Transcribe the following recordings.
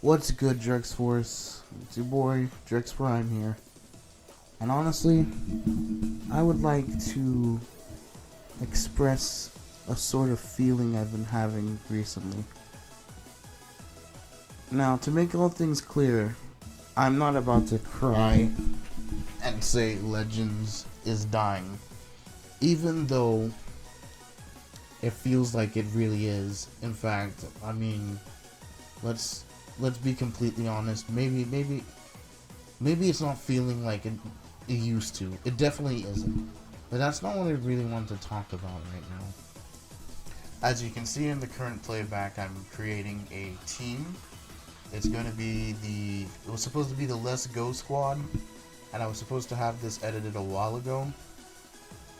What's good, Drex Force? It's your boy, Drex Prime here. And honestly, I would like to express a sort of feeling I've been having recently. Now, to make all things clear, I'm not about to cry and say Legends is dying. Even though it feels like it really is. In fact, I mean, let's be completely honest. Maybe it's not feeling like it used to. It definitely isn't. But that's not what I really want to talk about right now. As you can see in the current playback, I'm creating a team. It's going to be it was supposed to be the Let's Go squad, and I was supposed to have this edited a while ago.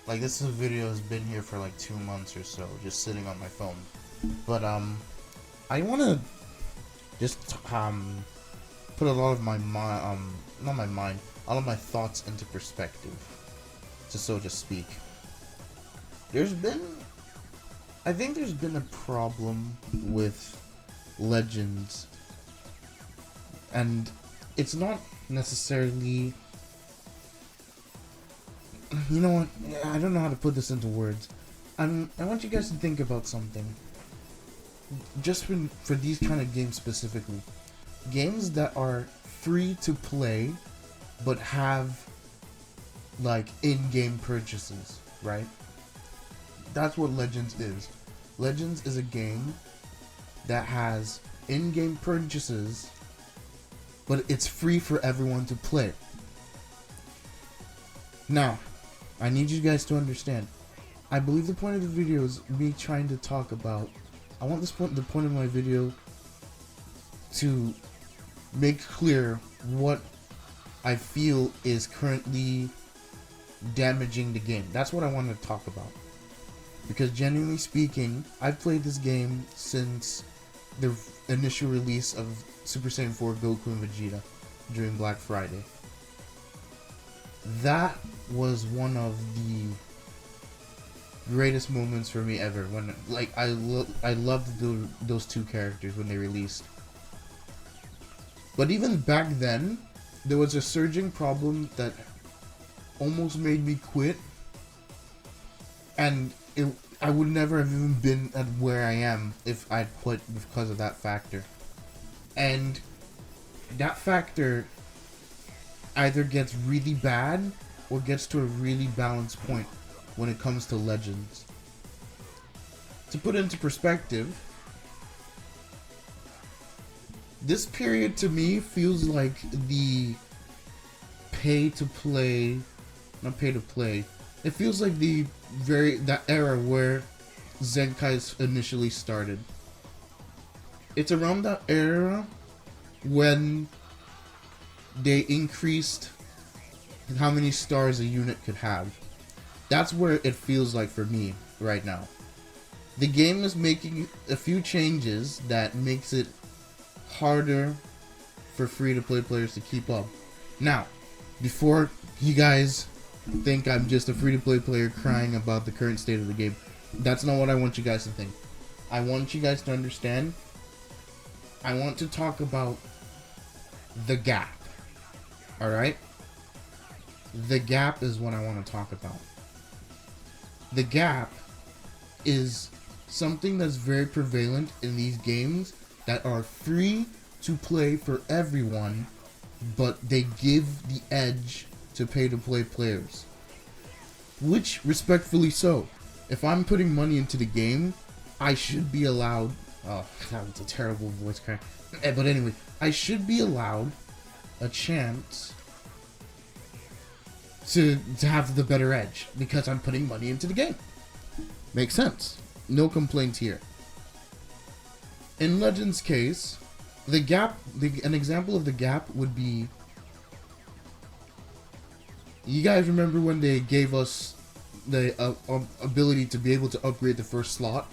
Like, this video has been here for like 2 months or so, just sitting on my phone. But I want to just put a lot of my all of my thoughts into perspective, to so to speak. I think there's been a problem with Legends, and it's not necessarily, you know what, I don't know how to put this into words. I want you guys to think about something. Just for these kind of games specifically, games that are free to play but have like in-game purchases, right? That's what Legends is. Legends is a game that has in-game purchases, but it's free for everyone to play. Now, I need you guys to understand, I believe the point of the video is me trying to talk about, I want the point of my video to make clear what I feel is currently damaging the game. That's what I want to talk about. Because genuinely speaking, I've played this game since the initial release of Super Saiyan 4 Goku and Vegeta during Black Friday. That was one of the greatest moments for me ever, when like I loved those two characters when they released. But even back then, there was a surging problem that almost made me quit, and I would never have even been at where I am if I'd quit because of that factor. And that factor either gets really bad or gets to a really balanced point when it comes to Legends. To put it into perspective, this period to me feels like the not pay to play. It feels like that era where Zenkai initially started. It's around that era when they increased how many stars a unit could have. That's where it feels like for me right now. The game is making a few changes that makes it harder for free-to-play players to keep up. Now, before you guys think I'm just a free-to-play player crying about the current state of the game, that's not what I want you guys to think. I want you guys to understand. I want to talk about the gap. Alright? The gap is what I want to talk about. The gap is something that's very prevalent in these games that are free to play for everyone, but they give the edge to pay-to-play players. Which, respectfully so. If I'm putting money into the game, I should be allowed... Oh, that was a terrible voice crack. But anyway, I should be allowed a chance to have the better edge, because I'm putting money into the game. Makes sense. No complaints here. In Legends' case, an example of the gap would be, you guys remember when they gave us the ability to be able to upgrade the first slot?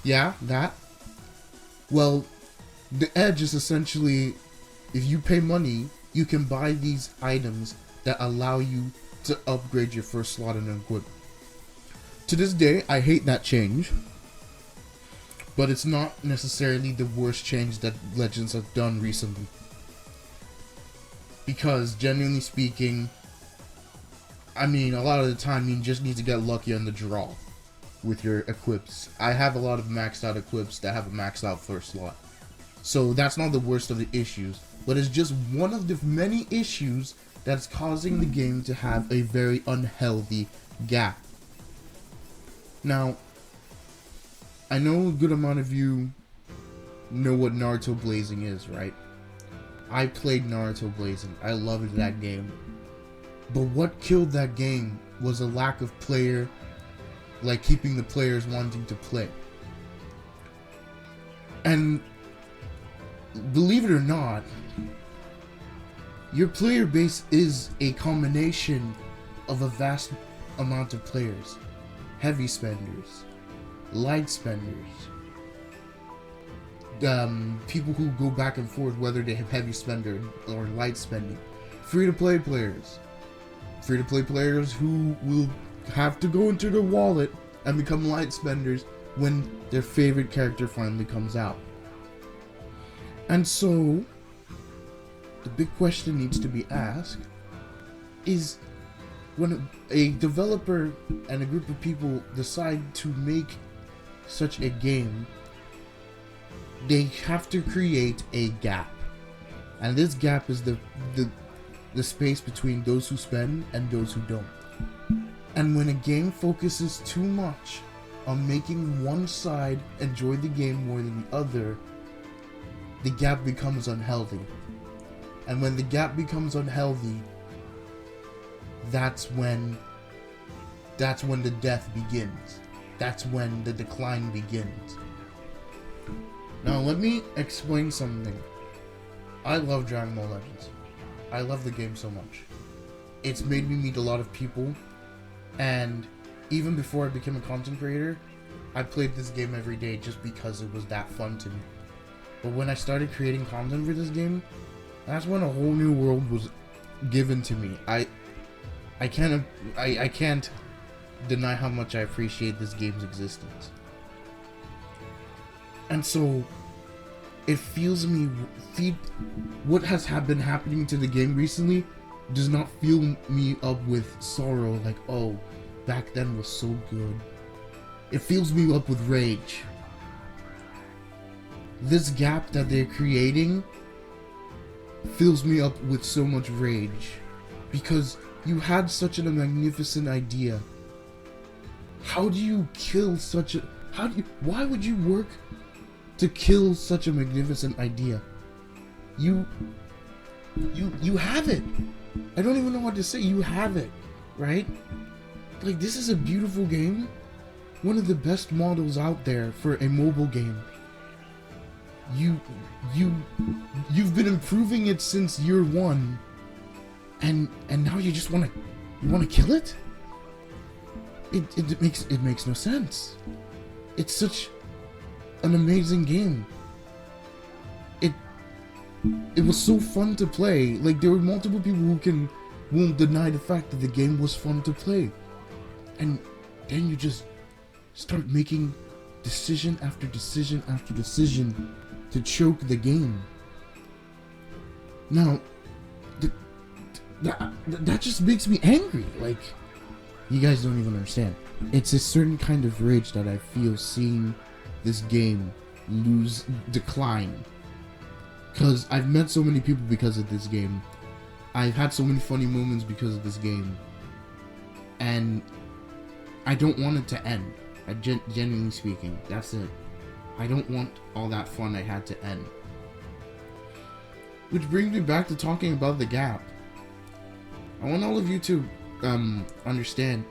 Yeah, that. Well, the edge is essentially, if you pay money, you can buy these items that allow you to upgrade your first slot and equip. To this day, I hate that change. but it's not necessarily the worst change that Legends have done recently. Because, genuinely speaking, I mean, a lot of the time you just need to get lucky on the draw with your equips. I have a lot of maxed out equips that have a maxed out first slot. So that's not the worst of the issues, but it's just one of the many issues that's causing the game to have a very unhealthy gap. Now, I know a good amount of you know what Naruto Blazing is, right? I played Naruto Blazing. I loved that game. But what killed that game was a lack of player, like keeping the players wanting to play. And believe it or not, your player base is a combination of a vast amount of players. Heavy spenders, light spenders, people who go back and forth whether they have heavy spender or light spending, free-to-play players who will have to go into their wallet and become light spenders when their favorite character finally comes out. And so, the big question needs to be asked is, when a developer and a group of people decide to make such a game, they have to create a gap. And this gap is the space between those who spend and those who don't. And when a game focuses too much on making one side enjoy the game more than the other, the gap becomes unhealthy. And when the gap becomes unhealthy, that's when the death begins. That's when the decline begins. Now let me explain something. I love Dragon Ball Legends. I love the game so much. It's made me meet a lot of people, and even before I became a content creator, I played this game every day just because it was that fun to me. But when I started creating content for this game, that's when a whole new world was given to me. I can't deny how much I appreciate this game's existence. And so, it what has been happening to the game recently does not fill me up with sorrow like, oh, back then was so good. It fills me up with rage. This gap that they're creating fills me up with so much rage, because you had such a magnificent idea. How do you kill such a... Why would you work to kill such a magnificent idea? You have it. I don't even know what to say. You have it, right? Like, this is a beautiful game. One of the best models out there for a mobile game. You've been improving it since year one, and now you just want to kill it? It makes no sense. It's such an amazing game. It was so fun to play. Like, there were multiple people who won't deny the fact that the game was fun to play, and then you just start making decision after decision after decision to choke the game. Now, that just makes me angry. Like, you guys don't even understand. It's a certain kind of rage that I feel seeing this game decline. Because I've met so many people because of this game. I've had so many funny moments because of this game. And I don't want it to end. Genuinely speaking, that's it. I don't want all that fun I had to end. Which brings me back to talking about the gap. I want all of you to understand.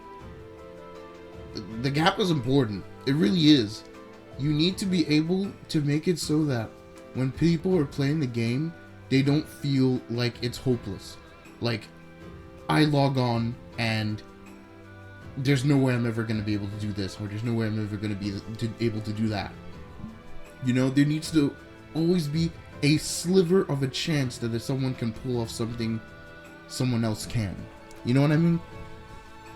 The gap is important. It really is. You need to be able to make it so that when people are playing the game, they don't feel like it's hopeless. Like, I log on and there's no way I'm ever going to be able to do this, or there's no way I'm ever going to be able to do that. You know, there needs to always be a sliver of a chance that if someone can pull off something someone else can. You know what I mean?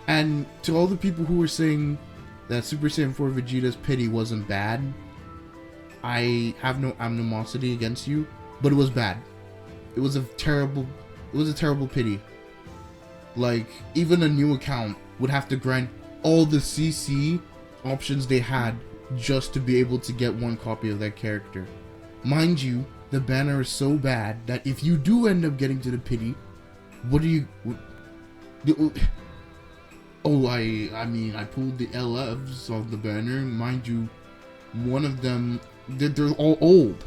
And to all the people who were saying that Super Saiyan 4 Vegeta's pity wasn't bad, I have no animosity against you, but it was bad. It was a terrible pity. Like, even a new account would have to grind all the CC options they had just to be able to get one copy of that character. Mind you, the banner is so bad that if you do end up getting to the pity, what do you... Oh, I mean, I pulled the LFs of the banner. Mind you, one of them, they're all old.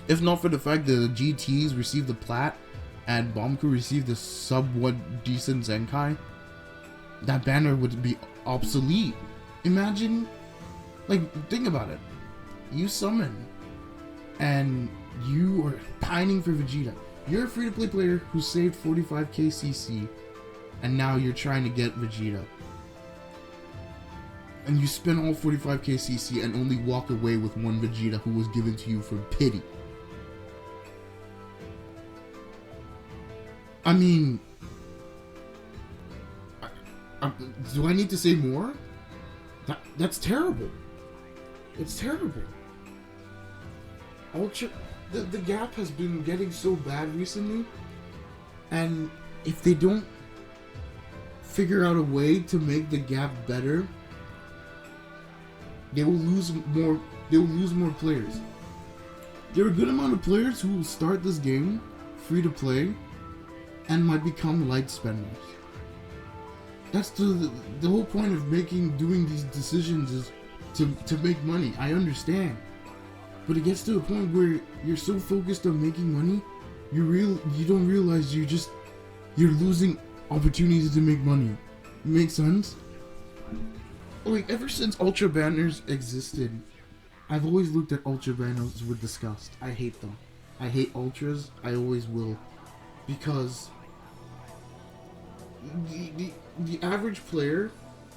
If not for the fact that the GTs received the plat and Bombku received the somewhat decent Zenkai, that banner would be obsolete. Imagine, like, think about it. You summon, and you are pining for Vegeta. You're a free-to-play player who saved 45k CC, and now you're trying to get Vegeta. And you spend all 45k CC and only walk away with one Vegeta who was given to you for pity. I mean, do I need to say more? That's terrible. It's terrible. Ultra, the gap has been getting so bad recently, and if they don't figure out a way to make the gap better, they will lose more. They will lose more players. There are a good amount of players who will start this game free to play and might become light spenders. That's the whole point of doing these decisions is to make money. I understand, but it gets to a point where you're so focused on making money, you don't realize you're losing opportunities to make money. Make sense? Like, ever since Ultra Banners existed, I've always looked at Ultra Banners with disgust. I hate them. I hate Ultras. I always will, because the average player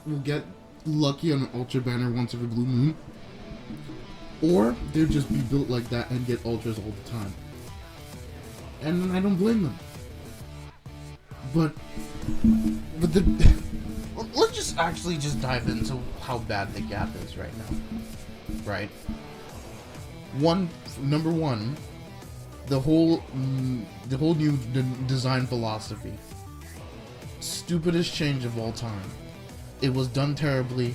will get lucky on an Ultra Banner once every blue moon, or they'll just be built like that and get Ultras all the time. And I don't blame them. But let's just actually dive into how bad the gap is right now. Right? Number one, the whole new design philosophy. Stupidest change of all time. It was done terribly,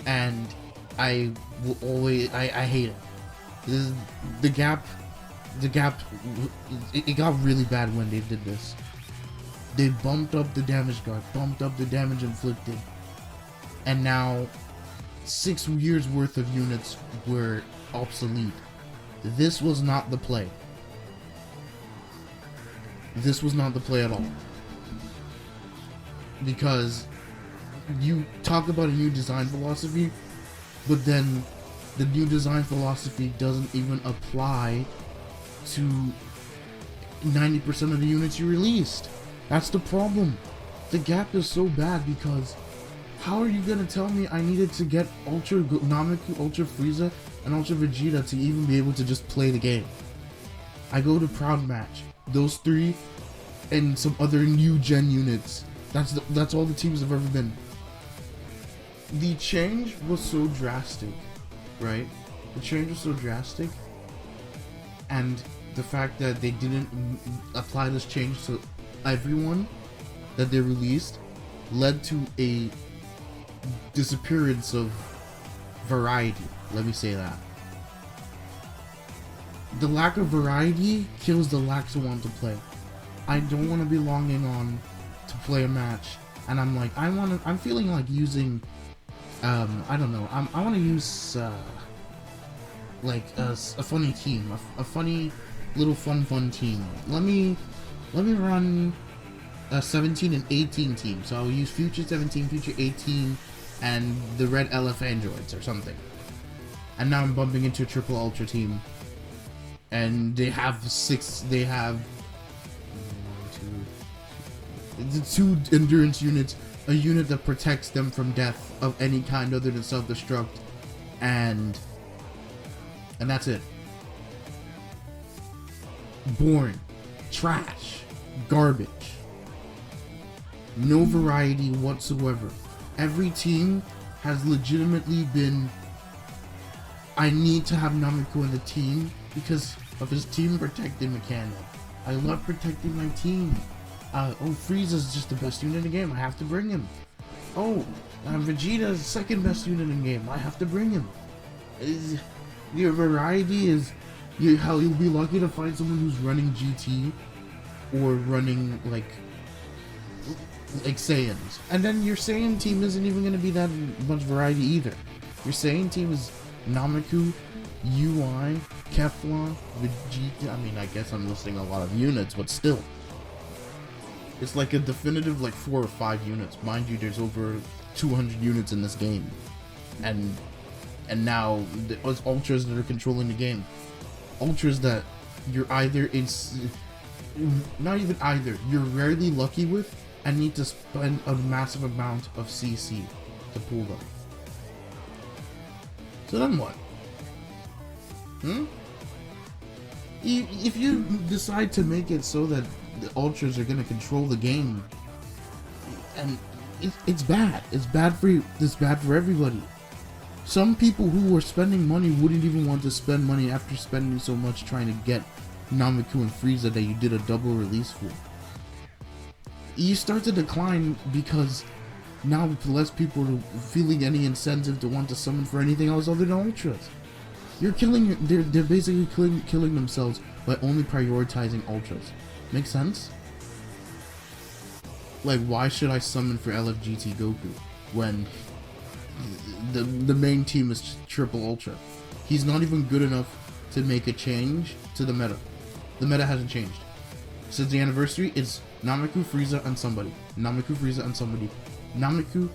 and I will always I hate it. The gap it got really bad when they did this. They bumped up the damage guard, bumped up the damage inflicted, and now 6 years worth of units were obsolete. This was not the play. This was not the play at all. Because you talk about a new design philosophy, but then the new design philosophy doesn't even apply to 90% of the units you released. That's the problem. The gap is so bad because how are you gonna tell me I needed to get Ultra Nameku, Ultra Frieza, and Ultra Vegeta to even be able to just play the game? I go to Proud Match. Those three and some other new gen units. That's all the teams have ever been. The change was so drastic, right? The change was so drastic, and the fact that they didn't apply this change to everyone that they released led to a disappearance of variety. Let me say that. The lack of variety kills the lack to want to play. I don't want to be longing on to play a match, and I'm like, I'm feeling like using, I don't know, I want to use, like, a funny team, a funny little fun team. Let me run a 17 and 18 team. So I'll use Future 17, Future 18, and the Red LF Androids or something. And now I'm bumping into a Triple Ultra team, and they have the 2 endurance units, a unit that protects them from death of any kind other than self-destruct, and that's it. Boring. Trash. Garbage. No variety whatsoever. Every team has legitimately been I need to have Nameku in the team because of his team protecting mechanic. I love protecting my team. Oh, Frieza's just the best unit in the game. I have to bring him. Oh, Vegeta's the second best unit in the game. I have to bring him. Your variety is how you'll be lucky to find someone who's running GT or running like Saiyans. And then your Saiyan team isn't even going to be that much variety either. Your Saiyan team is Nameku, UI, Kefla, Vegeta. I mean, I guess I'm listing a lot of units, but still. It's like a definitive like 4 or 5 units. Mind you, there's over 200 units in this game. And now it's Ultras that are controlling the game. Ultras that you're either not even either, you're rarely lucky with and need to spend a massive amount of CC to pull them. So then what? If you decide to make it so that the Ultras are gonna control the game, and it's bad. It's bad for you. It's bad for everybody. Some people who are spending money wouldn't even want to spend money after spending so much trying to get Nameku and Frieza that you did a double release for. You start to decline because now less people are feeling any incentive to want to summon for anything else other than Ultras. You're killing. They're basically killing themselves by only prioritizing Ultras. Make sense? Like, why should I summon for LFGT Goku when the main team is triple Ultra? He's not even good enough to make a change to the meta. The meta hasn't changed. Since the anniversary, it's Nameku, Frieza, and somebody. Nameku, Frieza, and somebody. Nameku,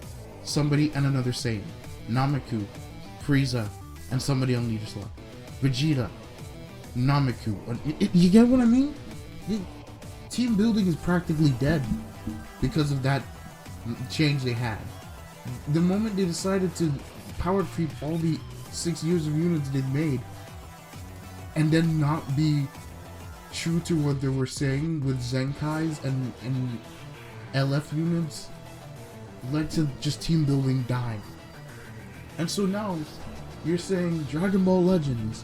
somebody, and another Saiyan. Nameku, Frieza, and somebody on leader slot. Vegeta, Nameku. You get what I mean? Team building is practically dead because of that change they had. The moment they decided to power creep all the 6 years of units they'd made and then not be true to what they were saying with Zenkais and LF units led to just team building dying. And so now you're saying Dragon Ball Legends,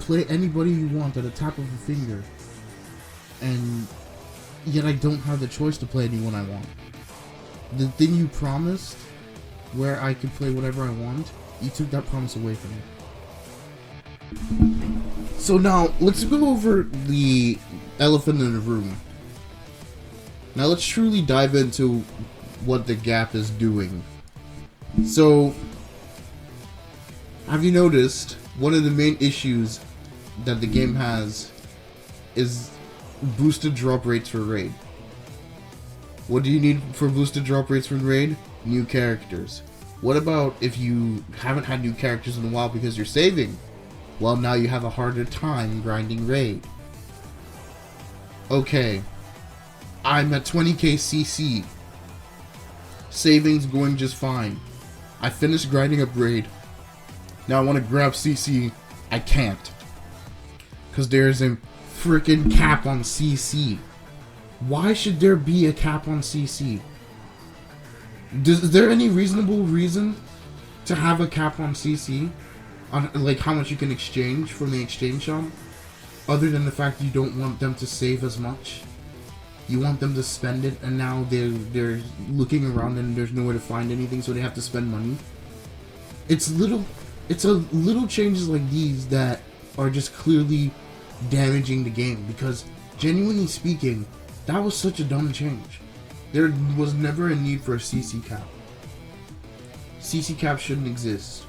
play anybody you want at a tap of a finger, and yet I don't have the choice to play anyone I want. The thing you promised, where I could play whatever I want, you took that promise away from me. So now, let's go over the elephant in the room. Now let's truly dive into what the gap is doing. So, have you noticed, one of the main issues that the game has is boosted drop rates for Raid. What do you need for boosted drop rates for Raid? New characters. What about if you haven't had new characters in a while because you're saving? Well, now you have a harder time grinding Raid. Okay, I'm at 20k CC. Saving's going just fine. I finished grinding up Raid. Now I want to grab CC. I can't. Because there's a freaking cap on CC. Why should there be a cap on CC? Is there any reasonable reason to have a cap on CC? On like how much you can exchange from the exchange shop? Other than the fact you don't want them to save as much? You want them to spend it, and now they're looking around and there's nowhere to find anything, so they have to spend money. It's a little changes like these that are just clearly damaging the game, because genuinely speaking, that was such a dumb change. There was never a need for a CC cap. CC cap shouldn't exist,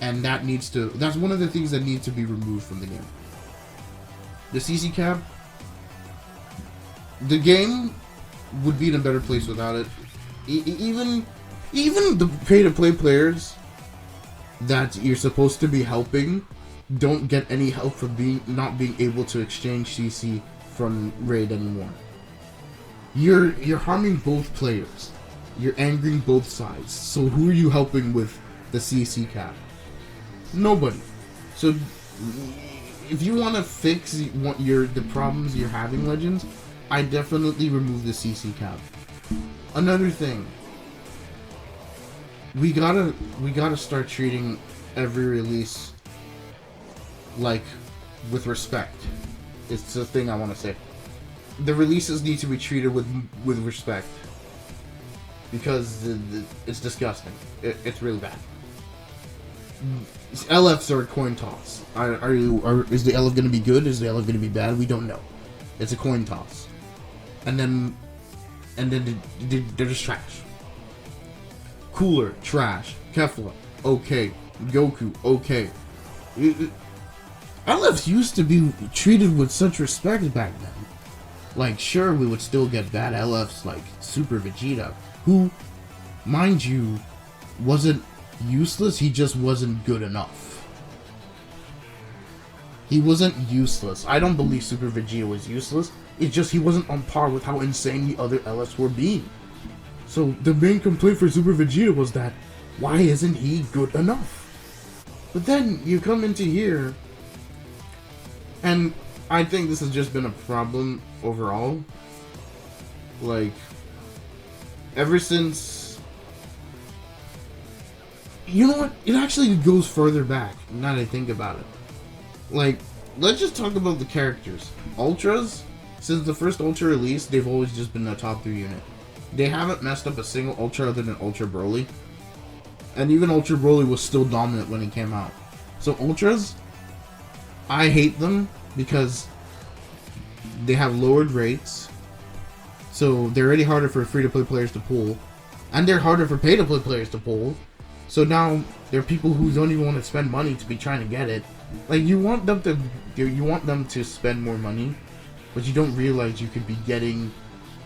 and that's one of the things that needs to be removed from the game. The CC cap, the game would be in a better place without it. Even the pay-to-play players that you're supposed to be helping don't get any help from not being able to exchange CC from Raid anymore. You're harming both players. You're angering both sides. So who are you helping with the CC cap? Nobody. So if you want to fix the problems you're having, Legends, I definitely remove the CC cap. Another thing, we gotta start treating every release, like, with respect. It's the thing I want to say. The releases need to be treated with respect. Because it's disgusting. It's really bad. LFs are a coin toss. Is the LF going to be good? Is the LF going to be bad? We don't know. It's a coin toss. And then they're just trash. Cooler, trash. Kefla, okay. Goku, okay. LFs used to be treated with such respect back then. Like, sure, we would still get bad LFs like Super Vegeta, who, mind you, wasn't useless, he just wasn't good enough. He wasn't useless. I don't believe Super Vegeta was useless. It's just he wasn't on par with how insane the other LFs were being. So the main complaint for Super Vegeta was that, why isn't he good enough? But then you come into here, and I think this has just been a problem overall. Like, ever since... You know what? It actually goes further back, now that I think about it. Like, let's just talk about the characters. Ultras, since the first Ultra release, they've always just been a top 3 unit. They haven't messed up a single Ultra other than Ultra Broly. And even Ultra Broly was still dominant when it came out. So Ultras, I hate them because they have lowered rates. So they're already harder for free-to-play players to pull. And they're harder for pay-to-play players to pull. So now there are people who don't even want to spend money to be trying to get it. Like, you want them to spend more money, but you don't realize you could be getting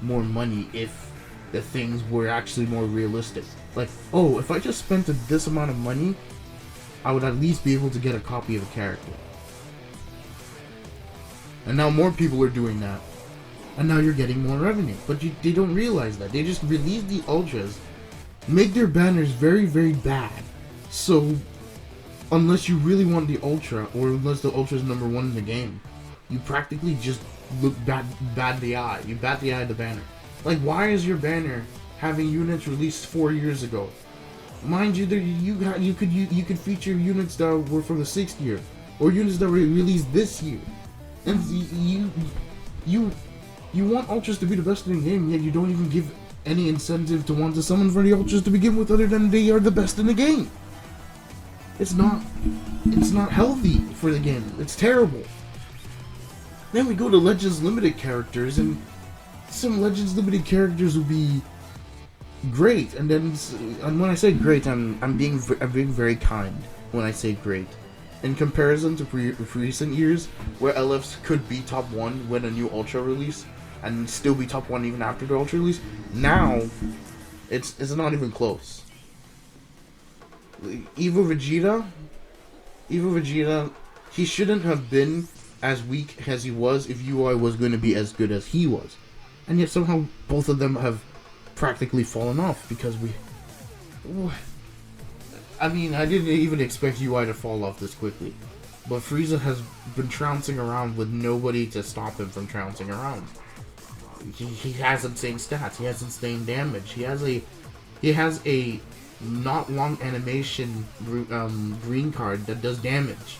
more money if the things were actually more realistic. Like, oh, if I just spent this amount of money, I would at least be able to get a copy of a character. And now more people are doing that. And now you're getting more revenue. But they don't realize that. They just release the Ultras, make their banners very, very bad. So, unless you really want the Ultra, or unless the Ultra is number 1 in the game, you practically just look bad the eye. You bat the eye of the banner. Like, why is your banner having units released 4 years ago? Mind you, you could feature units that were from the 6th year, or units that were released this year. And you want Ultras to be the best in the game, yet you don't even give any incentive to want to summon for the Ultras to begin with, other than they are the best in the game. It's not healthy for the game. It's terrible. Then we go to Legends Limited characters, and some Legends Limited characters will be great, and when I say great, I'm being very kind when I say great. In comparison to recent years, where LFs could be top 1 when a new Ultra release, and still be top 1 even after the Ultra release, now it's not even close. Evo Vegeta, he shouldn't have been as weak as he was if UI was going to be as good as he was. And yet somehow both of them have practically fallen off because I mean, I didn't even expect UI to fall off this quickly. But Frieza has been trouncing around with nobody to stop him from trouncing around. He has insane stats, he has insane damage, he has a not long animation green card that does damage.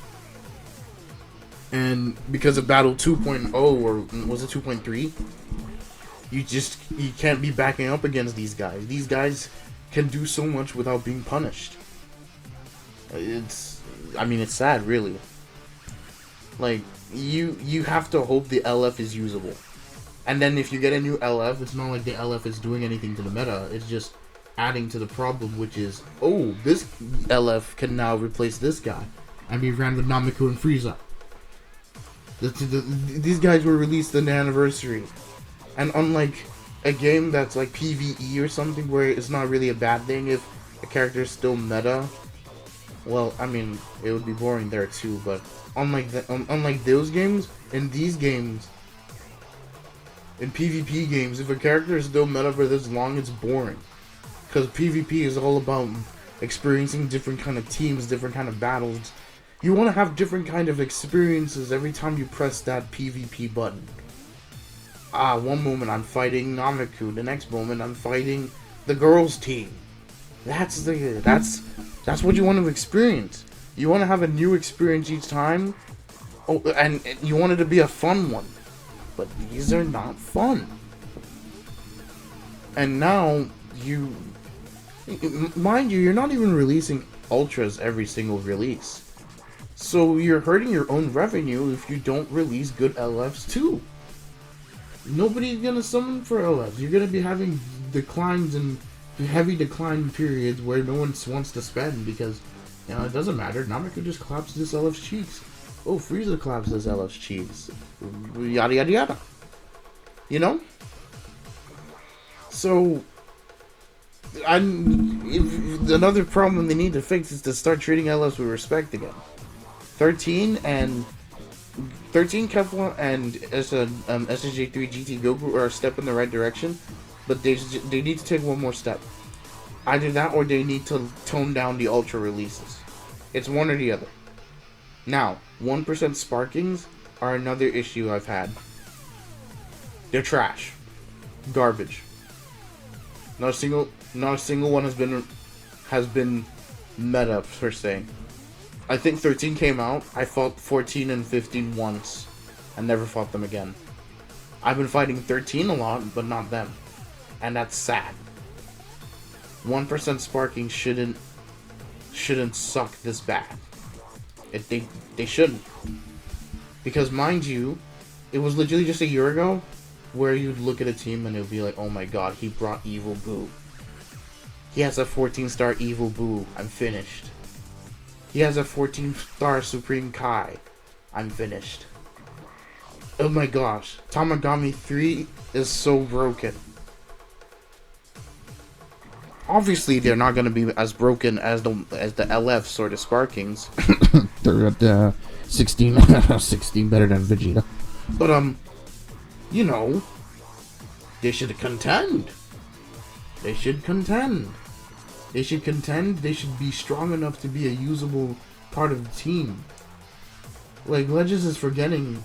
And because of Battle 2.0, or was it 2.3? You can't be backing up against these guys. These guys can do so much without being punished. It's sad, really. Like, you have to hope the LF is usable. And then if you get a new LF, it's not like the LF is doing anything to the meta. It's just adding to the problem, which is, oh, this LF can now replace this guy. And be ran with Nameku and Frieza. These guys were released on the anniversary. And unlike a game that's like PvE or something, where it's not really a bad thing if a character is still meta, well, I mean, it would be boring there too, but unlike those games, in these games, in PvP games, if a character is still meta for this long, it's boring. Because PvP is all about experiencing different kind of teams, different kind of battles. You want to have different kind of experiences every time you press that PvP button. One moment I'm fighting Nameku, the next moment I'm fighting the girls' team. That's what you want to experience. You want to have a new experience each time. Oh, and you want it to be a fun one. But these are not fun. And now, mind you, you're not even releasing Ultras every single release. So you're hurting your own revenue if you don't release good LFs too. Nobody's gonna summon for LFs. You're gonna be having declines and heavy decline periods where no one wants to spend because, you know, it doesn't matter. Namiko just claps this LF's cheeks. Oh, Frieza claps this LF's cheeks. Yada yada yada. You know? So, another problem they need to fix is to start treating LFs with respect again. 13 Kefla and SSJ3 GT Goku are a step in the right direction, but they need to take one more step. Either that or they need to tone down the Ultra releases. It's one or the other. Now, 1% Sparkings are another issue I've had. They're trash. Garbage. Not a single one has been meta per se. I think 13 came out, I fought 14 and 15 once, and never fought them again. I've been fighting 13 a lot, but not them. And that's sad. 1% Sparking shouldn't suck this bad. They shouldn't. Because mind you, it was literally just a year ago where you'd look at a team and it would be like, oh my god, he brought Evil Boo. He has a 14-star Evil Boo. I'm finished. He has a 14-star Supreme Kai. I'm finished. Oh my gosh. Tamagami 3 is so broken. Obviously, they're not going to be as broken as the LFs or the Sparkings. They're at 16 better than Vegeta. But, you know, they should contend. They should contend. They should contend. They should be strong enough to be a usable part of the team. Like, Legends is forgetting,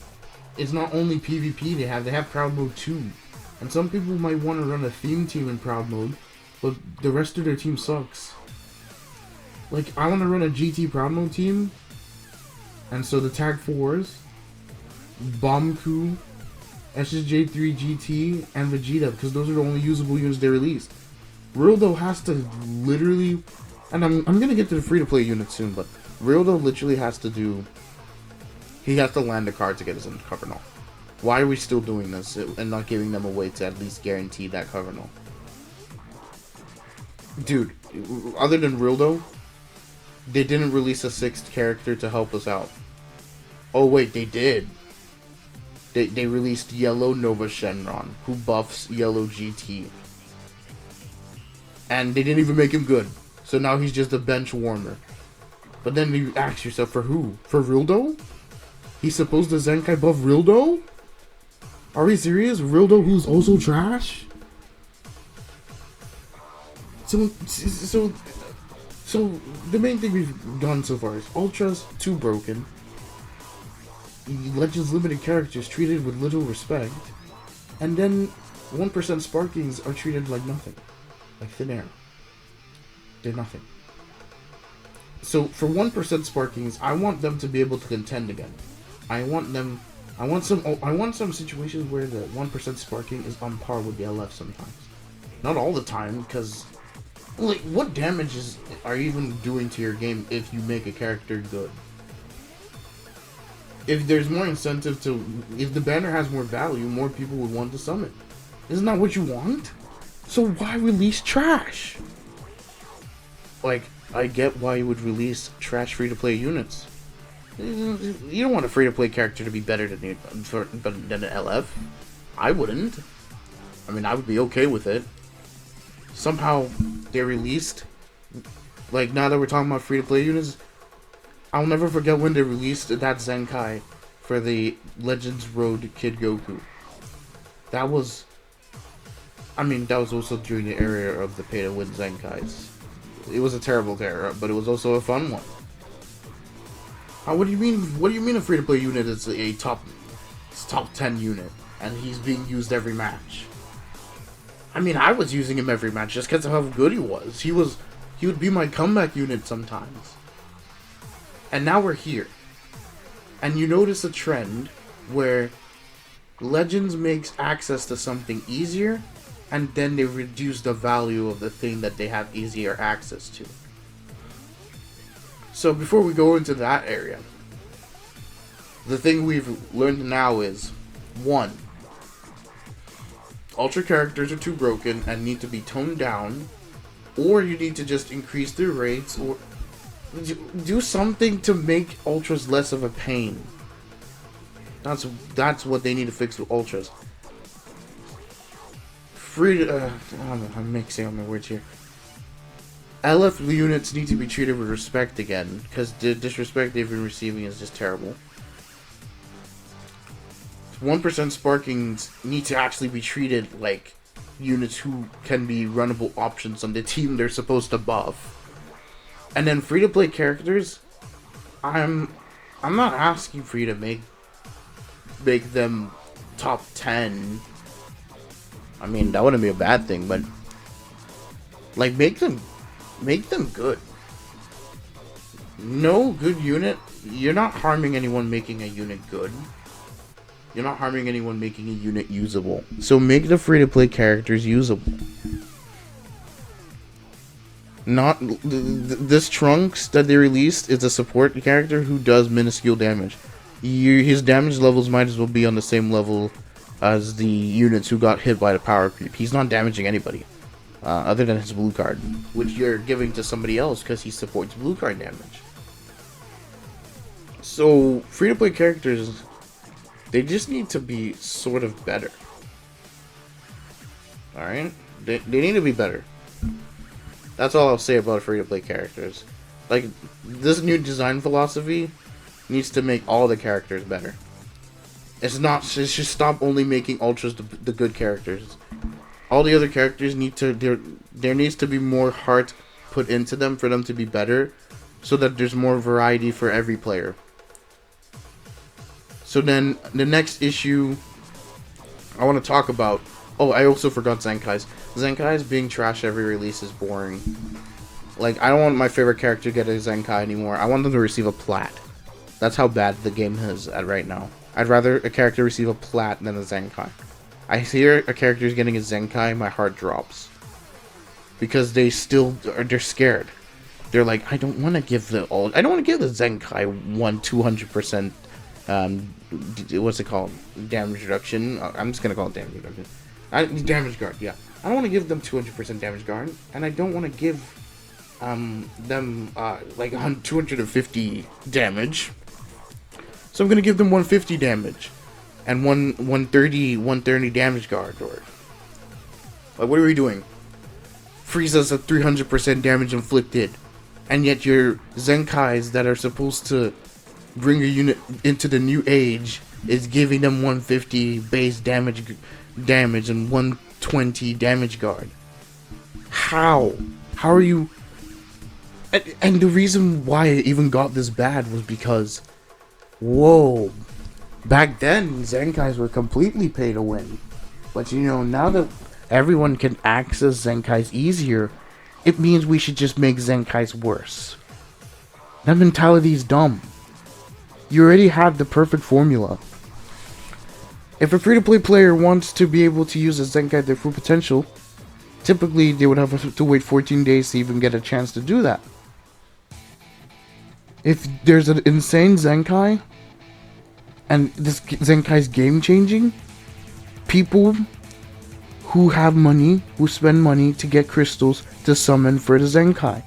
it's not only PvP they have Proud Mode 2. And some people might want to run a theme team in Proud Mode, but the rest of their team sucks. Like, I want to run a GT Proud Mode team, and so the Tag 4s, Bomku, SSJ3 GT, and Vegeta, because those are the only usable units they released. Rildo has to literally, and I'm gonna get to the free-to-play unit soon, but Rildo literally has to do, he has to land a card to get his cover null. Why are we still doing this and not giving them a way to at least guarantee that cover null? Dude, other than Rildo, they didn't release a 6th character to help us out. Oh wait, they did. They released Yellow Nova Shenron, who buffs Yellow GT. And they didn't even make him good. So now he's just a bench warmer. But then you ask yourself, for who? For Rildo? He's supposed to Zenkai buff Rildo? Are we serious? Rildo, who's also trash? So the main thing we've done so far is Ultras, too broken. Legends limited characters treated with little respect. And then 1% Sparkings are treated like nothing. Like thin air. They're nothing. So for 1% Sparkings, I want them to be able to contend again. I want some situations where the 1% Sparking is on par with the LF sometimes. Not all the time, because like, what damages are you even doing to your game if you make a character good? If there's more incentive to, if the banner has more value, more people would want to summon. Isn't that what you want? So why release trash? Like, I get why you would release trash free-to-play units. You don't want a free-to-play character to be better than an LF. I wouldn't. I mean, I would be okay with it. Somehow, they released, like, now that we're talking about free-to-play units, I'll never forget when they released that Zenkai for the Legends Road Kid Goku. That was also during the era of the pay-to-win Zenkais. It was a terrible era, but it was also a fun one. What do you mean a free-to-play unit is a top 10 unit, and he's being used every match? I mean, I was using him every match just because of how good he was. He would be my comeback unit sometimes. And now we're here. And you notice a trend where Legends makes access to something easier, and then they reduce the value of the thing that they have easier access to. So before we go into that area, the thing we've learned now is, 1, Ultra characters are too broken and need to be toned down, or you need to just increase their rates, or do something to make Ultras less of a pain. That's what they need to fix with Ultras. I'm mixing up my words here. LF units need to be treated with respect again, because the disrespect they've been receiving is just terrible. 1% sparkings need to actually be treated like units who can be runnable options on the team they're supposed to buff. And then free-to-play characters, I'm not asking for you to make them top 10. I mean, that wouldn't be a bad thing, but like make them good. No good unit, you're not harming anyone making a unit good. You're not harming anyone making a unit usable. So make the free-to-play characters usable. Not this Trunks that they released is a support character who does minuscule damage. His damage levels might as well be on the same level as the units who got hit by the power creep. He's not damaging anybody other than his blue card, which you're giving to somebody else because he supports blue card damage. So free-to-play characters, they just need to be sort of better. Alright? They need to be better. That's all I'll say about free-to-play characters. Like, this new design philosophy needs to make all the characters better. It should stop only making Ultras the good characters. All the other characters need to... There needs to be more heart put into them for them to be better, so that there's more variety for every player. So then, the next issue I want to talk about... Oh, I also forgot Zenkai's. Zenkai's being trash every release is boring. Like, I don't want my favorite character to get a Zenkai anymore. I want them to receive a plat. That's how bad the game is at right now. I'd rather a character receive a plat than a Zenkai. I hear a character is getting a Zenkai, my heart drops. Because they're scared. They're like, I don't want to give the Zenkai 200%, what's it called? Damage reduction? I'm just gonna call it damage reduction. Damage guard, yeah. I don't want to give them 200% damage guard, and I don't want to give them like 250 damage. So I'm gonna give them 150 damage and 130 damage guard. Or like, what are we doing? Frieza's at 300% damage inflicted, and yet your Zenkais that are supposed to bring a unit into the new age is giving them 150 base damage and 120 damage guard. How are you? And the reason why it even got this bad was because, whoa, back then Zenkais were completely pay to win. But you know, now that everyone can access Zenkais easier, it means we should just make Zenkais worse. That mentality is dumb. You already have the perfect formula. If a free-to-play player wants to be able to use a Zenkai at their full potential, typically they would have to wait 14 days to even get a chance to do that. If there's an insane Zenkai, and this Zenkai's game-changing, people who have money, who spend money to get crystals to summon for the Zenkai.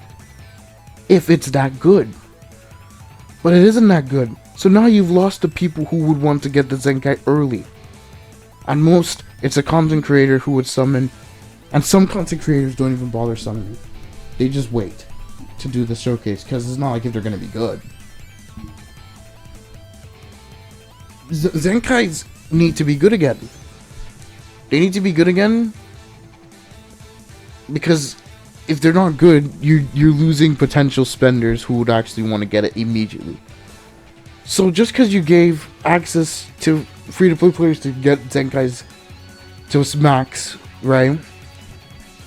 If it's that good. But it isn't that good. So now you've lost the people who would want to get the Zenkai early. At most, it's a content creator who would summon, and some content creators don't even bother summoning. They just wait to do the showcase, because it's not like if they're going to be good. Zenkais need to be good again. They need to be good again, because if they're not good, you're losing potential spenders who would actually want to get it immediately. So just because you gave access to free-to-play players to get Zenkais to max, right?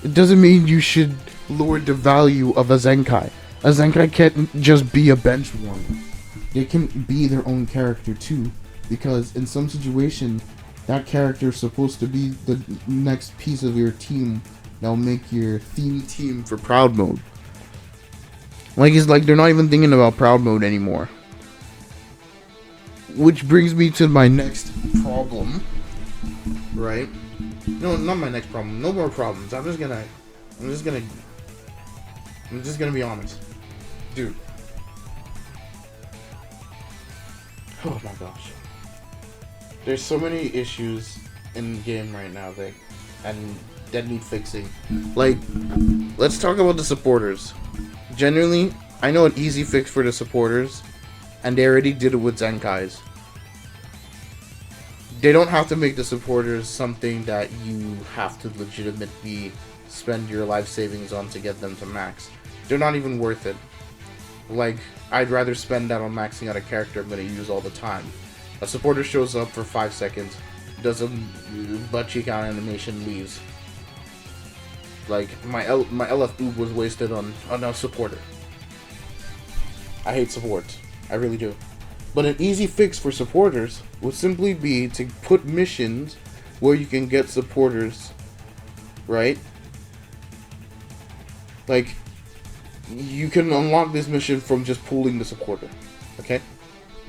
It doesn't mean you should lower the value of a Zenkai. A Zenkai can't just be a bench warmer. they can be their own character too, because in some situation, that character is supposed to be the next piece of your team that'll make your theme team for Proud Mode. Like, it's like they're not even thinking about Proud Mode anymore. Which brings me to my next problem, right? No, not my next problem. No more problems. I'm just gonna be honest, dude. Oh my gosh. There's so many issues in the game right now that need fixing. Like, let's talk about the supporters. Generally, I know an easy fix for the supporters, and they already did it with Zenkai's. They don't have to make the supporters something that you have to legitimately spend your life savings on to get them to max. They're not even worth it. Like, I'd rather spend that on maxing out a character I'm going to use all the time. A supporter shows up for 5 seconds, does a butt cheek out animation, leaves. Like, my LF boob was wasted on a supporter. I hate support. I really do. But an easy fix for supporters would simply be to put missions where you can get supporters, right? Like, you can unlock this mission from just pulling the supporter, okay?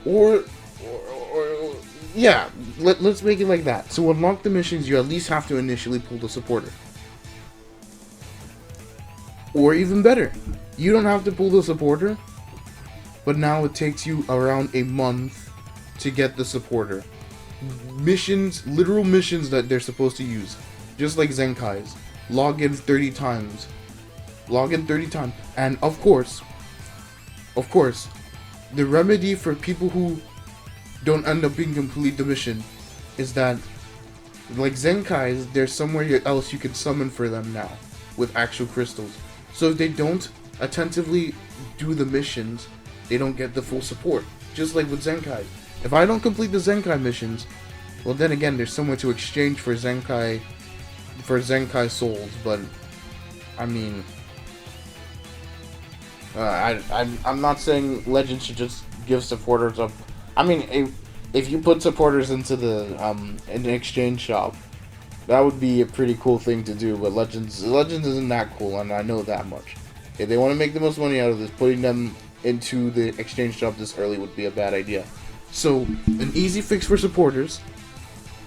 Or yeah, let's make it like that. To unlock the missions, you at least have to initially pull the supporter. Or even better, you don't have to pull the supporter, but now it takes you around a month to get the supporter. Missions, literal missions that they're supposed to use. Just like Zenkai's. Log in 30 times. Log in 30 times. And of course, the remedy for people who don't end up being complete the mission is that, like Zenkai's, there's somewhere else you can summon for them now with actual crystals. So if they don't attentively do the missions, they don't get the full support. Just like with Zenkai. If I don't complete the Zenkai missions, well then again, there's somewhere to exchange for Zenkai souls, but I mean, I'm not saying Legends should just give supporters up. I mean, if you put supporters into the in the exchange shop, that would be a pretty cool thing to do. But Legends isn't that cool, and I know that much. If they want to make the most money out of this, putting them into the exchange shop this early would be a bad idea. So, an easy fix for supporters,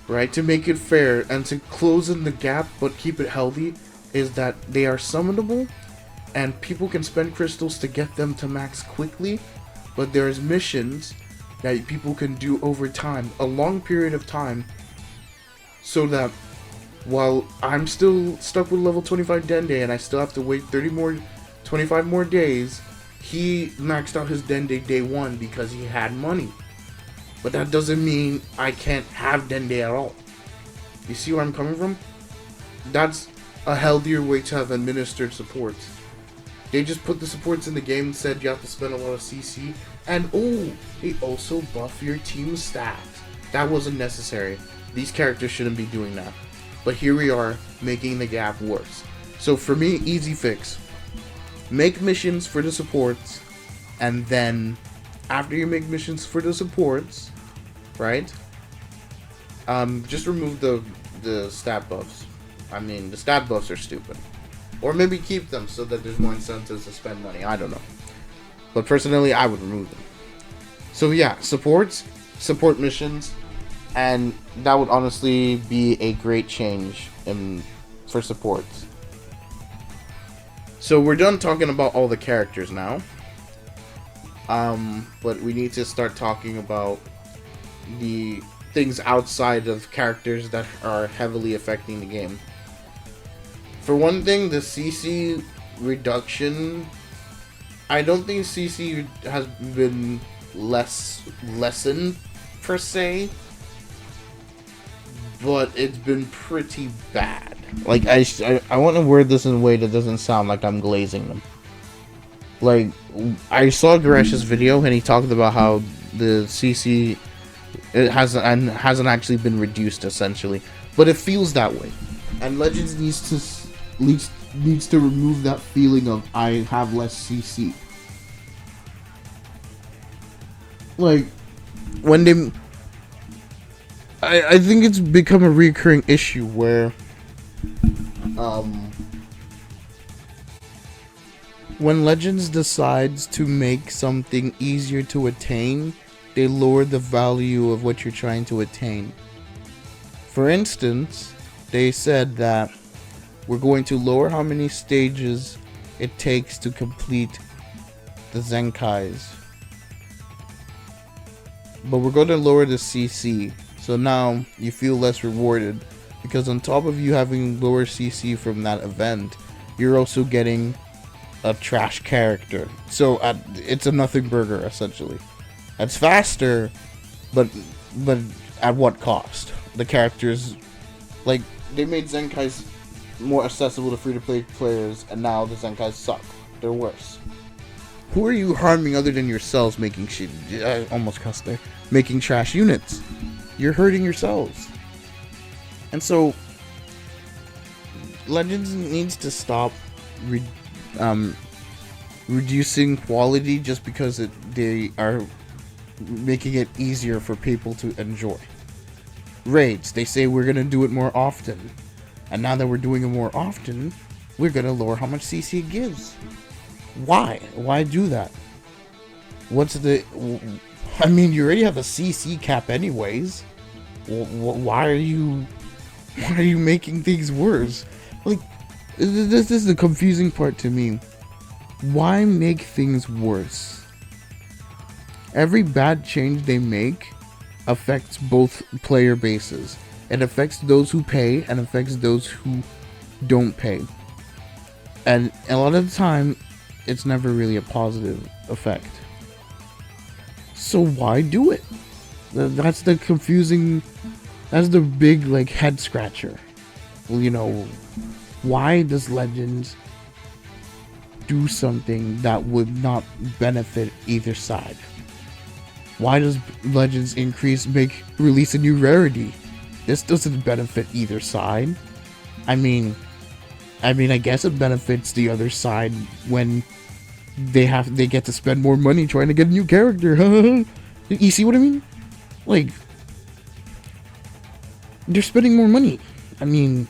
right, to make it fair and to close in the gap but keep it healthy, is that they are summonable and people can spend crystals to get them to max quickly, but there's missions that people can do over time, a long period of time, so that while I'm still stuck with level 25 Dende and I still have to wait 25 more days, he maxed out his Dende day 1 because he had money. But that doesn't mean I can't have Dende at all. You see where I'm coming from? That's a healthier way to have administered supports. They just put the supports in the game and said you have to spend a lot of CC. And oh, they also buff your team stats. That wasn't necessary. These characters shouldn't be doing that. But here we are, making the gap worse. So for me, easy fix. Make missions for the supports, and then after you make missions for the supports, right? Just remove the stat buffs. I mean, the stat buffs are stupid. Or maybe keep them so that there's more incentives to spend money. I don't know. But personally, I would remove them. So yeah, support missions, and that would honestly be a great change for supports. So we're done talking about all the characters now. But we need to start talking about the things outside of characters that are heavily affecting the game. For one thing, the CC reduction, I don't think CC has been lessened per se, but it's been pretty bad. Like, I want to word this in a way that doesn't sound like I'm glazing them. Like, I saw Garesh's video and he talked about how the CC hasn't actually been reduced essentially, but it feels that way. And Legends needs to remove that feeling of I have less CC. Like, when they... I think it's become a recurring issue where... when Legends decides to make something easier to attain, they lower the value of what you're trying to attain. For instance, they said that we're going to lower how many stages it takes to complete the Zenkais. But we're going to lower the CC. So now you feel less rewarded. Because on top of you having lower CC from that event, you're also getting a trash character. So it's a nothing burger, essentially. It's faster, but at what cost? The characters, like, they made Zenkais more accessible to free-to-play players, and now the Zenkais suck. They're worse. Who are you harming other than yourselves making shit? I almost cussed there. Making trash units. You're hurting yourselves. And so, Legends needs to stop reducing quality just because they are making it easier for people to enjoy. Raids, they say we're gonna do it more often, and now that we're doing it more often, we're gonna lower how much CC it gives. Why do that? What's the... I mean, you already have a CC cap anyways. Why are you making things worse? Like, this is the confusing part to me. Why make things worse? Every bad change they make affects both player bases. It affects those who pay and affects those who don't pay. And a lot of the time, it's never really a positive effect. So why do it? That's the confusing... That's the big, like, head scratcher. Well, you know, why does Legends do something that would not benefit either side? Why does Legends release a new rarity? This doesn't benefit either side. I mean, I guess it benefits the other side when they get to spend more money trying to get a new character. You see what I mean? Like, they're spending more money. I mean,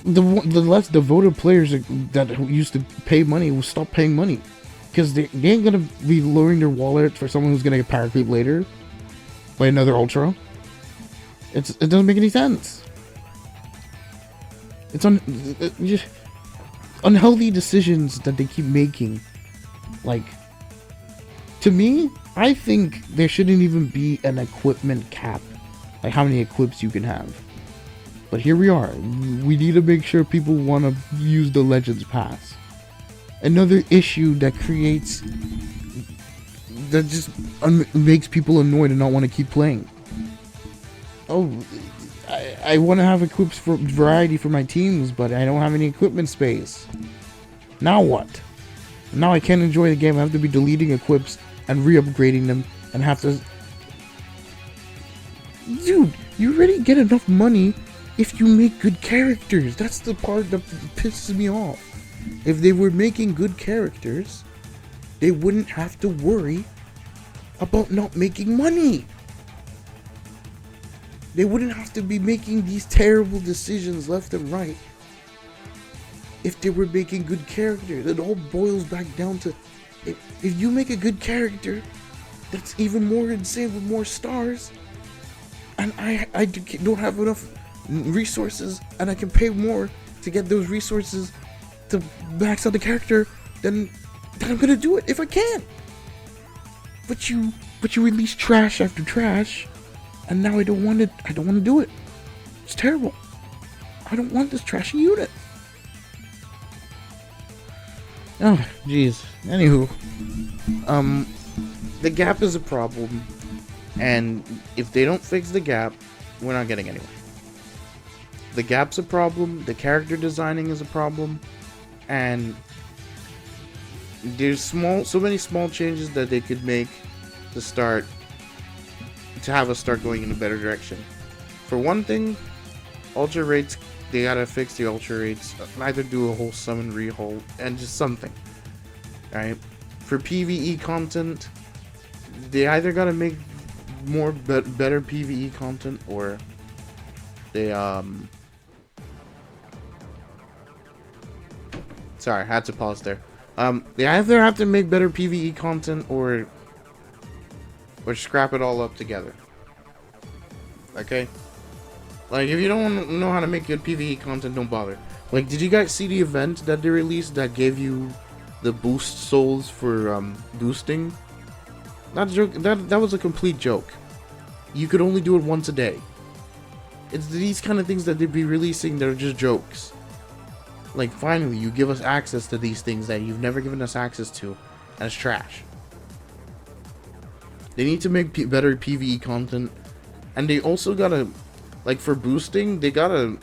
the less devoted players that used to pay money will stop paying money. Because they ain't gonna be lowering their wallet for someone who's gonna get power creep later by another Ultra. It doesn't make any sense. It's just unhealthy decisions that they keep making. Like, to me, I think there shouldn't even be an equipment cap. Like how many equips you can have. But here we are. We need to make sure people want to use the Legends Pass. Another issue that just makes people annoyed and not want to keep playing. Oh, I want to have equips for variety for my teams, but I don't have any equipment space. Now what? Now I can't enjoy the game. I have to be deleting equips and re-upgrading them and have to... Dude, you already get enough money if you make good characters. That's the part that pisses me off. If they were making good characters, they wouldn't have to worry about not making money. They wouldn't have to be making these terrible decisions left and right if they were making good characters. It all boils back down to if you make a good character that's even more insane with more stars, and I don't have enough resources and I can pay more to get those resources to max out the character, then I'm gonna do it if I can. But you release trash after trash, and now I don't want it. I don't want to do it. It's terrible. I don't want this trashy unit. Oh, jeez. Anywho, the gap is a problem, and if they don't fix the gap, we're not getting anywhere. The gap's a problem. The character designing is a problem. And there's so many small changes that they could make to have us start going in a better direction. For one thing, Ultra rates, they gotta fix the Ultra rates. Either do a whole summon rehold and just something. Alright? for PvE content, they either gotta make more better PvE content, or they sorry, I had to pause there. They either have to make better PvE content, or scrap it all up together. Okay? Like, if you don't know how to make good PvE content, don't bother. Like, did you guys see the event that they released that gave you the boost souls for boosting? That was a complete joke. You could only do it once a day. It's these kind of things that they'd be releasing that are just jokes. Like, finally, you give us access to these things that you've never given us access to, and it's trash. They need to make better PvE content, and they also gotta, like, for boosting, they gotta,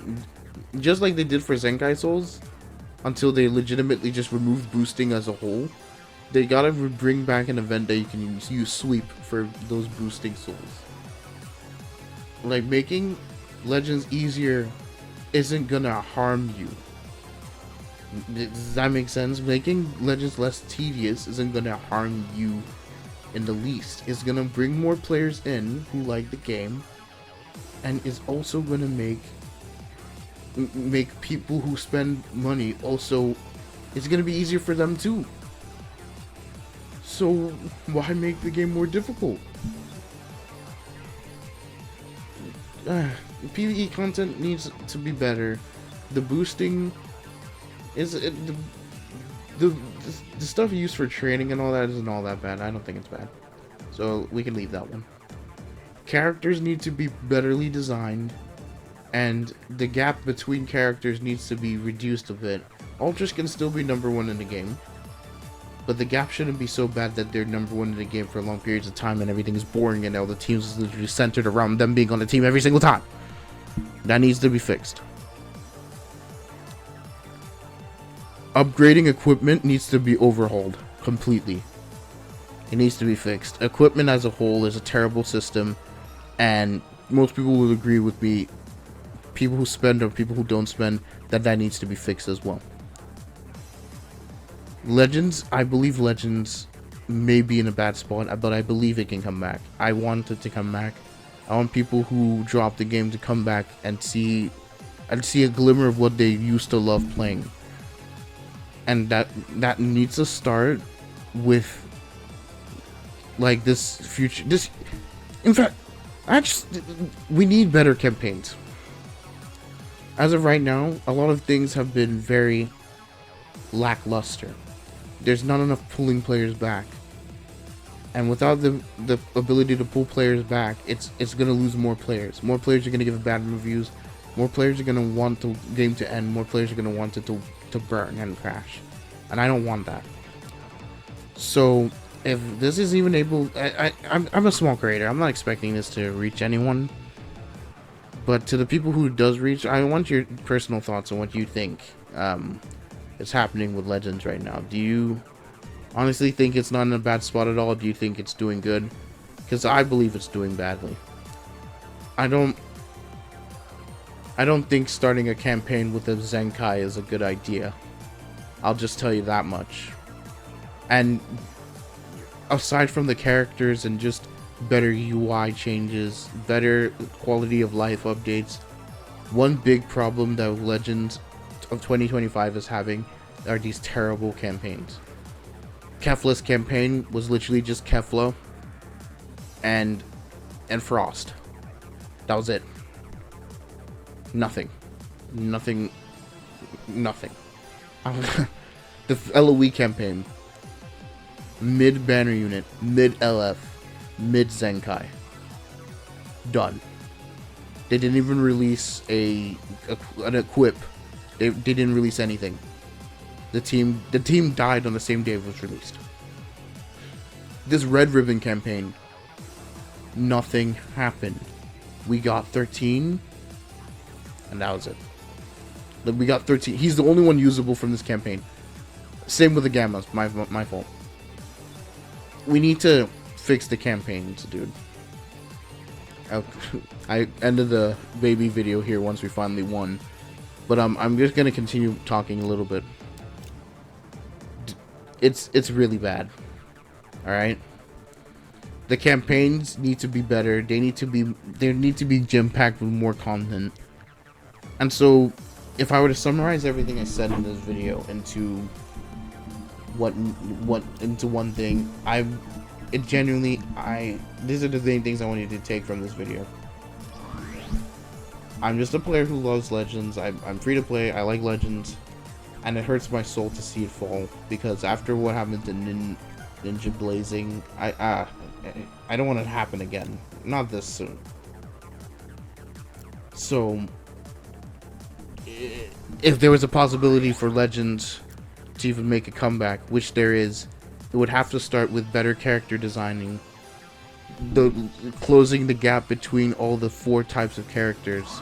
just like they did for Zenkai Souls, until they legitimately just removed boosting as a whole, they gotta bring back an event that you can use sweep for those boosting souls. Like, making Legends easier isn't gonna harm you. Does that make sense? Making Legends less tedious isn't gonna harm you in the least. It's gonna bring more players in who like the game, and is also gonna make people who spend money also, it's gonna be easier for them too. So why make the game more difficult? PvE content needs to be better. The boosting is the stuff used for training and all that isn't all that bad. I don't think it's bad, so we can leave that one. Characters need to be betterly designed, and the gap between characters needs to be reduced a bit. Ultras can still be #1 in the game, but the gap shouldn't be so bad that they're #1 in the game for long periods of time and everything is boring and all the teams is literally centered around them being on the team every single time. That needs to be fixed. Upgrading equipment needs to be overhauled completely. It needs to be fixed. Equipment as a whole is a terrible system, and most people will agree with me, people who spend or people who don't spend, that needs to be fixed as well. Legends, I believe Legends may be in a bad spot, but I believe it can come back. I want it to come back. I want people who dropped the game to come back and see a glimmer of what they used to love playing. And that needs to start with, like, this future. In fact, actually, we need better campaigns. As of right now, a lot of things have been very lackluster. There's not enough pulling players back, and without the ability to pull players back, it's gonna lose more players. More players are gonna give bad reviews. More players are gonna want the game to end. More players are gonna want it to burn and crash, and I don't want that. So if this is even able, I'm a small creator. I'm not expecting this to reach anyone, but to the people who does reach, I want your personal thoughts on what you think is happening with Legends right now. Do you honestly think it's not in a bad spot at all? Do you think it's doing good? Because I believe it's doing badly. I don't think starting a campaign with a Zenkai is a good idea. I'll just tell you that much. And aside from the characters and just better UI changes, better quality of life updates, one big problem that Legends of 2025 is having are these terrible campaigns. Kefla's campaign was literally just Kefla and Frost. That was it. Nothing. The LOE campaign, mid banner unit, mid LF, mid Zenkai. Done. They didn't even release an equip. They didn't release anything. The team died on the same day it was released. This Red Ribbon campaign, nothing happened. We got 13, and that was it. We got 13. He's the only one usable from this campaign. Same with the Gammas. My fault. We need to fix the campaigns, dude. I ended the baby video here once we finally won, but I'm just gonna continue talking a little bit. It's really bad. All right. The campaigns need to be better. They need to be gym packed with more content. And so, if I were to summarize everything I said in this video into into one thing, these are the main things I want you to take from this video. I'm just a player who loves Legends. I'm free to play. I like Legends, and it hurts my soul to see it fall, because after what happened to Ninja Blazing, I don't want it to happen again. Not this soon. So, if there was a possibility for Legends to even make a comeback, which there is, it would have to start with better character designing, closing the gap between all the 4 types of characters,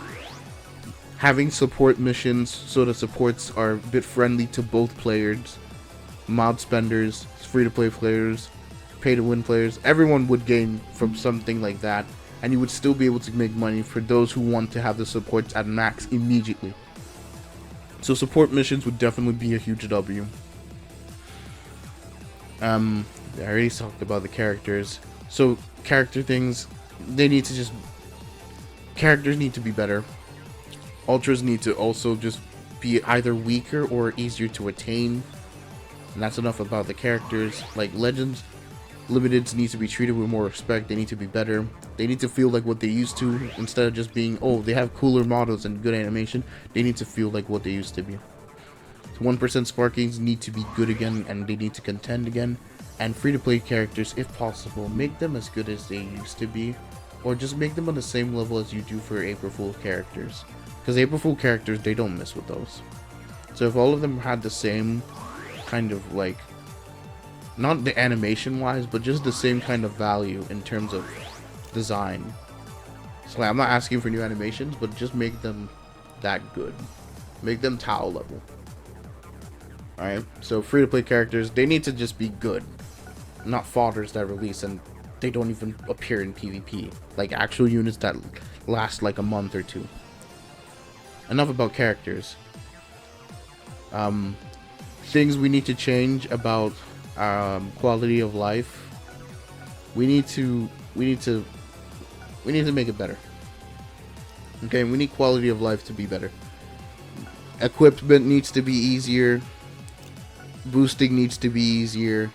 having support missions so the supports are a bit friendly to both players, mod spenders, free-to-play players, pay-to-win players. Everyone would gain from something like that, and you would still be able to make money for those who want to have the supports at max immediately. So support missions would definitely be a huge W. I already talked about the characters. So character things, characters need to be better. Ultras need to also just be either weaker or easier to attain. And that's enough about the characters. Like Legends, Limiteds need to be treated with more respect. They need to be better. They need to feel like what they used to, instead of just being, oh, they have cooler models and good animation. They need to feel like what they used to be. 1% Sparkings need to be good again, and they need to contend again. And free-to-play characters, if possible, make them as good as they used to be, or just make them on the same level as you do for April Fool characters. Because April Fool characters, they don't mess with those. So if all of them had the same kind of, like, not the animation wise, but just the same kind of value in terms of design. So like, I'm not asking for new animations, but just make them that good. Make them Tao level. Alright, so free to play characters, they need to just be good. Not fodders that release and they don't even appear in PvP. Like actual units that last like a month or 2. Enough about characters. Things we need to change about quality of life. We need to make it better. Okay, we need quality of life to be better. Equipment needs to be easier. Boosting needs to be easier.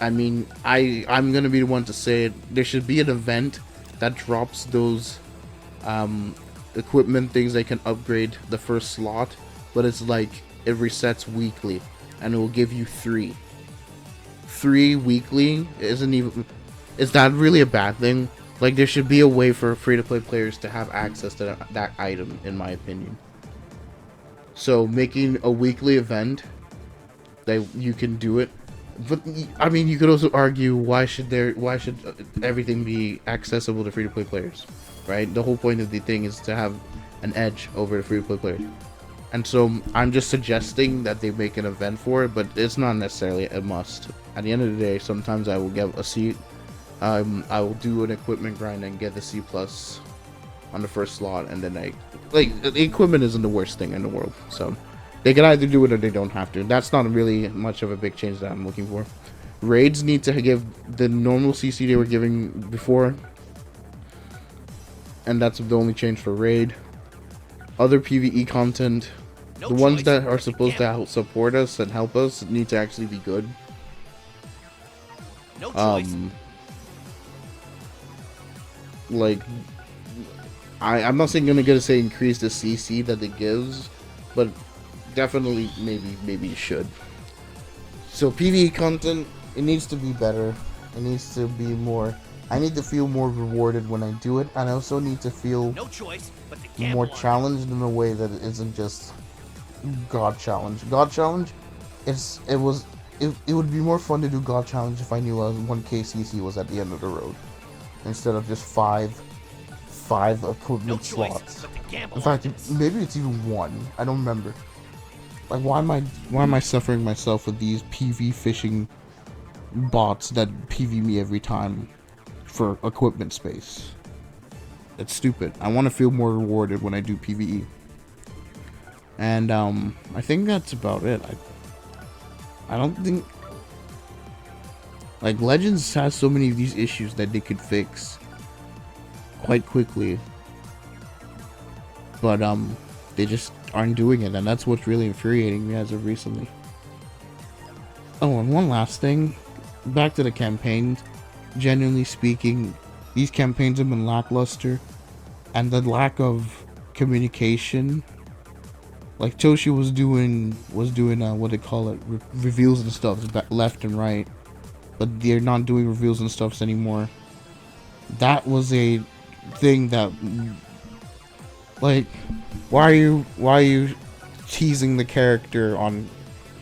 I mean, I'm gonna be the one to say it. There should be an event that drops those equipment things they can upgrade the first slot, but it's like it resets weekly, and it will give you 3 weekly. Is that really a bad thing? Like, there should be a way for free-to-play players to have access to that item, in my opinion. So making a weekly event that you can do it, but I mean, you could also argue why should everything be accessible to free-to-play players, right? The whole point of the thing is to have an edge over the free-to-play players. And so I'm just suggesting that they make an event for it, but it's not necessarily a must. At the end of the day, sometimes I will get a C. I will do an equipment grind and get the C+ on the first slot, and then the equipment isn't the worst thing in the world. So they can either do it or they don't have to. That's not really much of a big change that I'm looking for. Raids need to give the normal CC they were giving before, and that's the only change for raid. Other PvE content, the ones that are supposed to help support us and help us, need to actually be good. Like, I'm not saying gonna say increase the CC that it gives, but definitely maybe you should. So PvE content, it needs to be better. It needs to be more. I need to feel more rewarded when I do it, and I also need to feel more challenged in a way that it isn't just God Challenge. God Challenge, it would be more fun to do God Challenge if I knew 1k CC was at the end of the road, instead of just 5 equipment slots. In fact, maybe it's even 1. I don't remember. Like, why am I suffering myself with these PV fishing bots that PV me every time for equipment space? It's stupid. I want to feel more rewarded when I do PvE. And I think that's about it. I don't think Like, Legends has so many of these issues that they could fix quite quickly. But, they just aren't doing it, and that's what's really infuriating me as of recently. Oh, and one last thing. Back to the campaigns. Genuinely speaking, these campaigns have been lackluster, and the lack of communication. Like, Toshi was doing what they call it, reveals and stuff left and right, but they're not doing reveals and stuffs anymore. That was a thing that, like, why are you teasing the character on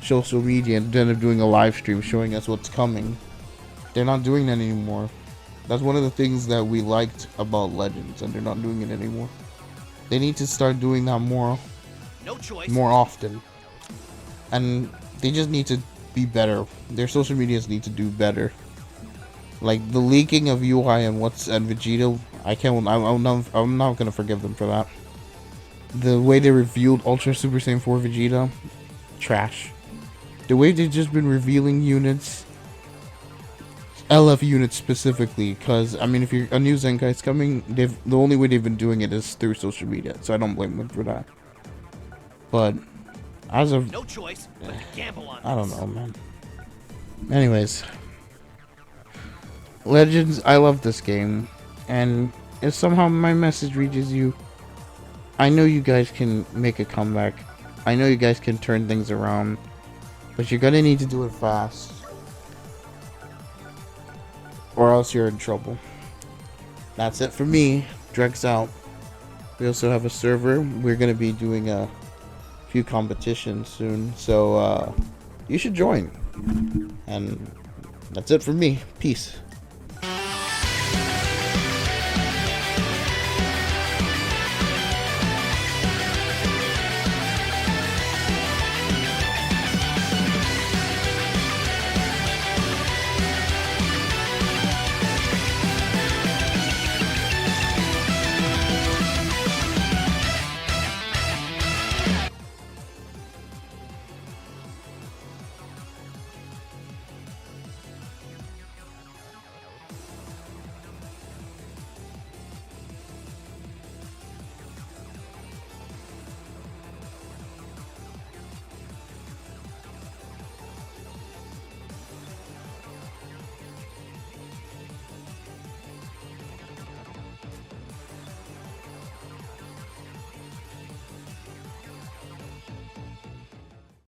social media instead of doing a live stream showing us what's coming? They're not doing that anymore. That's one of the things that we liked about Legends, and they're not doing it anymore. They need to start doing that more often. And they just need to be better. Their social medias need to do better. Like, the leaking of UI and Vegeta, I'm not gonna forgive them for that. The way they revealed Ultra Super Saiyan 4 Vegeta, trash. The way they've just been revealing units, LF units specifically, because I mean, if you're a new Zenkai's coming, the only way they've been doing it is through social media, so I don't blame them for that. But as of no choice but to gamble on I don't know, man. Anyways, Legends, I love this game, and if somehow my message reaches you, I know you guys can make a comeback. I know you guys can turn things around, but you're gonna need to do it fast, or else you're in trouble. That's it for me. Drex out. We also have a server. We're gonna be doing a few competitions soon, so you should join. And that's it for me. Peace.